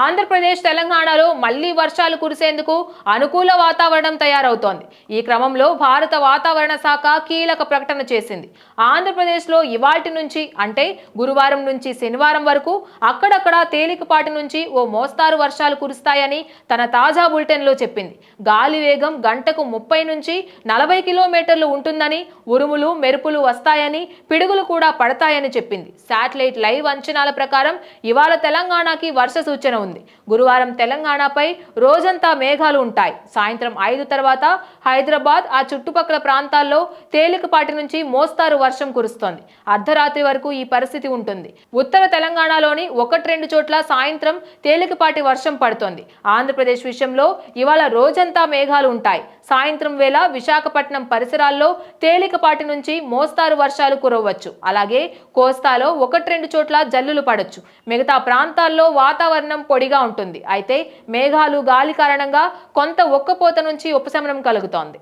ఆంధ్రప్రదేశ్ తెలంగాణలో మళ్లీ వర్షాలు కురిసేందుకు అనుకూల వాతావరణం తయారవుతోంది. ఈ క్రమంలో భారత వాతావరణ శాఖ కీలక ప్రకటన చేసింది. ఆంధ్రప్రదేశ్లో ఇవాల్టి నుంచి అంటే గురువారం నుంచి శనివారం వరకు అక్కడక్కడ తేలికపాటి నుంచి ఓ మోస్తారు వర్షాలు కురుస్తాయని తన తాజా బులెటిన్లో చెప్పింది. గాలి వేగం గంటకు 30 నుంచి 40 కిలోమీటర్లు ఉంటుందని, ఉరుములు మెరుపులు వస్తాయని, పిడుగులు కూడా పడతాయని చెప్పింది. శాటిలైట్ లైవ్ అంచనాల ప్రకారం ఇవాళ తెలంగాణకి వర్ష సూచన ఉంది. గురువారం తెలంగాణపై రోజంతా మేఘాలు ఉంటాయి. సాయంత్రం 5 తర్వాత హైదరాబాద్ ఆ చుట్టుపక్కల ప్రాంతాల్లో తేలికపాటి నుంచి మోస్తారు వర్షం కురుస్తోంది. అర్ధరాత్రి వరకు ఈ పరిస్థితి ఉంటుంది. ఉత్తర తెలంగాణలోని 1-2 చోట్ల సాయంత్రం తేలికపాటి వర్షం పడుతోంది. ఆంధ్రప్రదేశ్ విషయంలో ఇవాళ రోజంతా మేఘాలు ఉంటాయి. సాయంత్రం వేళ విశాఖపట్నం పరిసరాల్లో తేలికపాటి నుంచి మోస్తారు వర్షాలు కురవచ్చు. అలాగే కోస్తాలో 1-2 చోట్ల జల్లులు పడొచ్చు. మిగతా ప్రాంతాల్లో వాతావరణం పొడిగా ఉంటుంది. అయితే మేఘాలు గాలి కారణంగా కొంత ఒక్కపోత నుంచి ఉపశమనం కలుగుతోంది.